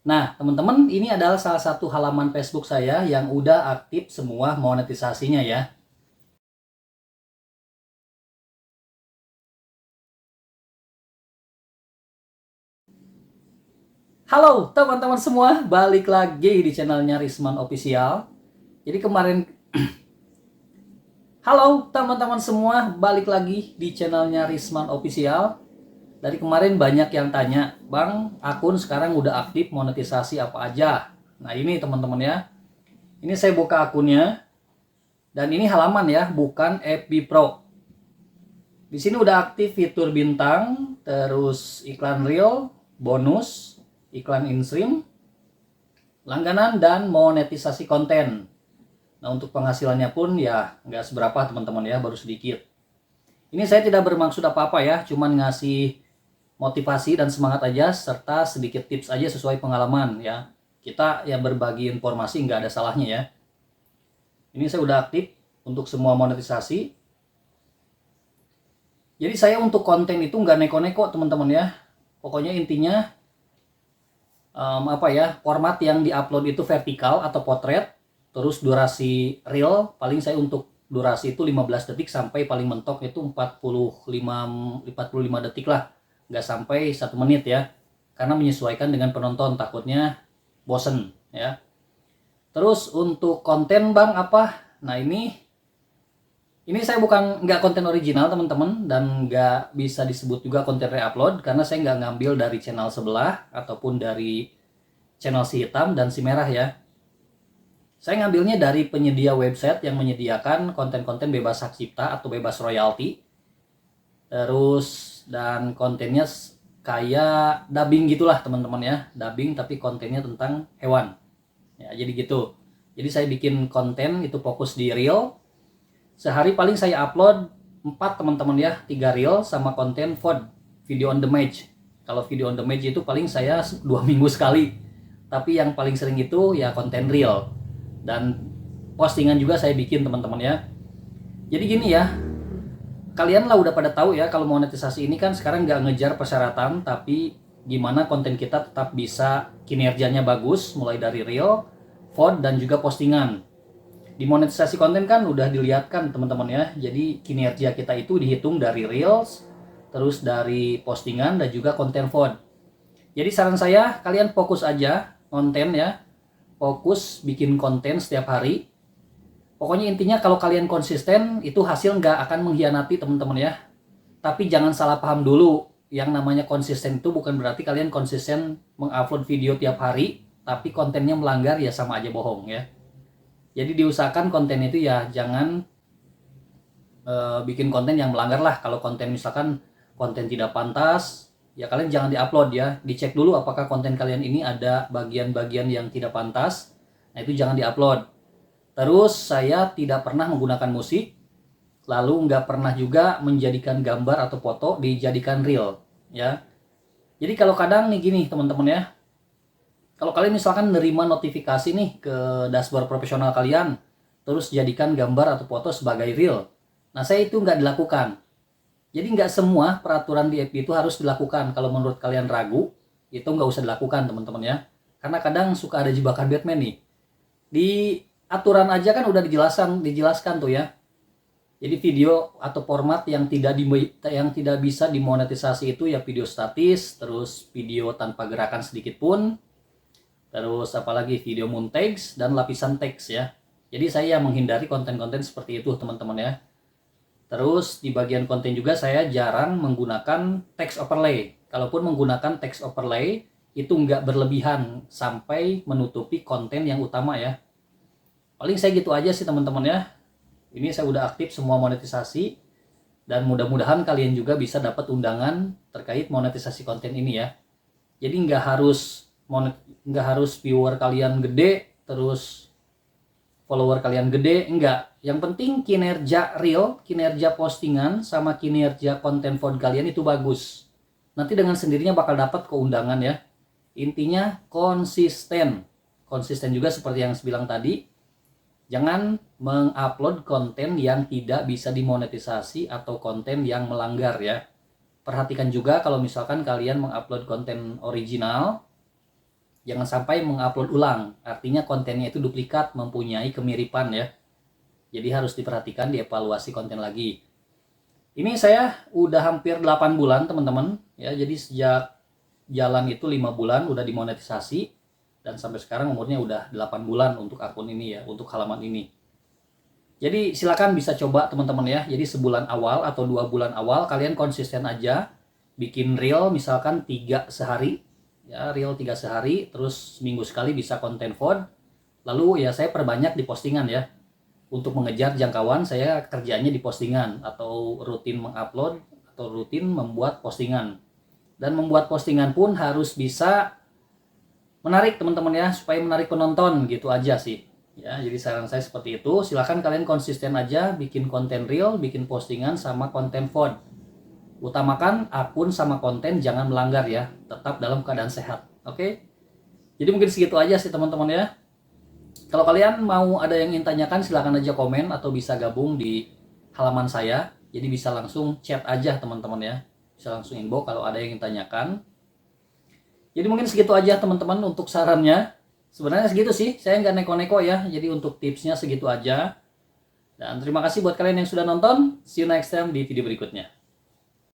Nah, teman-teman, ini adalah salah satu halaman Facebook saya yang udah aktif semua monetisasinya ya. Halo teman-teman semua, balik lagi di channelnya Risman Official. Jadi kemarin, halo teman-teman semua, balik lagi di channelnya Risman Official. Dari kemarin banyak yang tanya, Bang, akun sekarang udah aktif monetisasi apa aja? Nah ini teman-teman ya, ini saya buka akunnya, dan ini halaman ya, bukan FB Pro. Di sini udah aktif fitur bintang, terus iklan real, bonus, iklan in-stream, langganan, dan monetisasi konten. Nah untuk penghasilannya pun ya nggak seberapa teman-teman ya, baru sedikit. Ini saya tidak bermaksud apa-apa ya, cuman ngasih motivasi dan semangat aja, serta sedikit tips aja sesuai pengalaman ya. Kita ya berbagi informasi nggak ada salahnya ya. Ini saya udah aktif untuk semua monetisasi. Jadi saya untuk konten itu nggak neko-neko teman-teman ya. Pokoknya intinya apa ya, format yang diupload itu vertikal atau potret, terus durasi real paling saya untuk durasi itu 15 detik sampai paling mentok itu 45 detik lah, nggak sampai 1 menit ya, karena menyesuaikan dengan penonton, takutnya bosen ya. Terus untuk konten bang apa, nah ini saya bukan nggak konten original teman-teman, dan nggak bisa disebut juga konten reupload karena saya nggak ngambil dari channel sebelah ataupun dari channel si hitam dan si merah ya. Saya ngambilnya dari penyedia website yang menyediakan konten-konten bebas hak cipta atau bebas royalti. Terus dan kontennya kayak dubbing gitulah teman-teman ya, dubbing tapi kontennya tentang hewan. Ya, jadi gitu. Jadi saya bikin konten itu fokus di reel. Sehari paling saya upload 4 teman-teman ya, 3 reel sama konten VOD, video on the match. Kalau video on the match itu paling saya 2 minggu sekali. Tapi yang paling sering itu ya konten reel. Dan postingan juga saya bikin teman-teman ya. Jadi gini ya, kalian lah udah pada tahu ya kalau monetisasi ini kan sekarang nggak ngejar persyaratan, tapi gimana konten kita tetap bisa kinerjanya bagus, mulai dari reel, VOD, dan juga postingan. Di monetisasi konten kan udah dilihatkan teman-teman ya, jadi kinerja kita itu dihitung dari reels, terus dari postingan, dan juga konten VOD. Jadi saran saya kalian fokus aja konten ya, fokus bikin konten setiap hari. Pokoknya intinya kalau kalian konsisten itu hasil nggak akan mengkhianati teman-teman ya. Tapi jangan salah paham dulu, yang namanya konsisten itu bukan berarti kalian konsisten mengupload video tiap hari tapi kontennya melanggar, ya sama aja bohong ya. Jadi diusahakan konten itu ya jangan bikin konten yang melanggar lah. Kalau konten misalkan konten tidak pantas, ya kalian jangan diupload ya. Dicek dulu apakah konten kalian ini ada bagian-bagian yang tidak pantas. Nah itu jangan diupload. Terus saya tidak pernah menggunakan musik, lalu nggak pernah juga menjadikan gambar atau foto dijadikan reel ya. Jadi kalau kadang nih gini teman-teman ya, kalau kalian misalkan nerima notifikasi nih ke dashboard profesional kalian, terus jadikan gambar atau foto sebagai reel. Nah, saya itu nggak dilakukan. Jadi nggak semua peraturan di FB itu harus dilakukan. Kalau menurut kalian ragu, itu nggak usah dilakukan teman-teman ya. Karena kadang suka ada jebakan Batman nih. Di aturan aja kan udah dijelaskan tuh ya. Jadi video atau format yang tidak bisa dimonetisasi itu ya video statis, terus video tanpa gerakan sedikit pun, terus apalagi video moon text dan lapisan teks ya. Jadi saya menghindari konten-konten seperti itu teman-teman ya. Terus di bagian konten juga saya jarang menggunakan text overlay. Kalaupun menggunakan text overlay itu nggak berlebihan sampai menutupi konten yang utama ya. Paling saya gitu aja sih teman-teman ya. Ini saya udah aktif semua monetisasi, dan mudah-mudahan kalian juga bisa dapat undangan terkait monetisasi konten ini ya. Jadi nggak harus viewer kalian gede terus follower kalian gede, enggak. Yang penting kinerja reel, kinerja postingan, sama kinerja konten VOD kalian itu bagus. Nanti dengan sendirinya bakal dapat keundangan ya. Intinya konsisten. Konsisten juga seperti yang saya bilang tadi. Jangan mengupload konten yang tidak bisa dimonetisasi atau konten yang melanggar ya. Perhatikan juga kalau misalkan kalian mengupload konten original, Jangan sampai mengupload ulang, artinya kontennya itu duplikat, mempunyai kemiripan ya. Jadi harus diperhatikan, dievaluasi konten lagi. Ini saya udah hampir 8 bulan teman-teman ya. Jadi sejak jalan itu 5 bulan udah dimonetisasi, dan sampai sekarang umurnya udah 8 bulan untuk akun ini ya, untuk halaman ini. Jadi silakan bisa coba teman-teman ya. Jadi sebulan awal atau 2 bulan awal kalian konsisten aja bikin reel, misalkan 3 sehari ya, reel 3 sehari, terus seminggu sekali bisa konten VOD. Lalu ya saya perbanyak di postingan ya. Untuk mengejar jangkauan, saya kerjanya di postingan atau rutin mengupload atau rutin membuat postingan. Dan membuat postingan pun harus bisa menarik teman-teman ya, supaya menarik penonton gitu aja sih. Ya, jadi saran saya seperti itu. Silahkan kalian konsisten aja bikin konten reel, bikin postingan sama konten VOD. Utamakan akun sama konten jangan melanggar ya, tetap dalam keadaan sehat. Oke? Jadi mungkin segitu aja sih teman-teman ya. Kalau kalian mau ada yang ingin tanyakan, silahkan aja komen atau bisa gabung di halaman saya. Jadi bisa langsung chat aja teman-teman ya. Bisa langsung inbox kalau ada yang ingin tanyakan. Jadi mungkin segitu aja teman-teman untuk sarannya. Sebenarnya segitu sih, saya nggak neko-neko ya. Jadi untuk tipsnya segitu aja. Dan terima kasih buat kalian yang sudah nonton. See you next time di video berikutnya.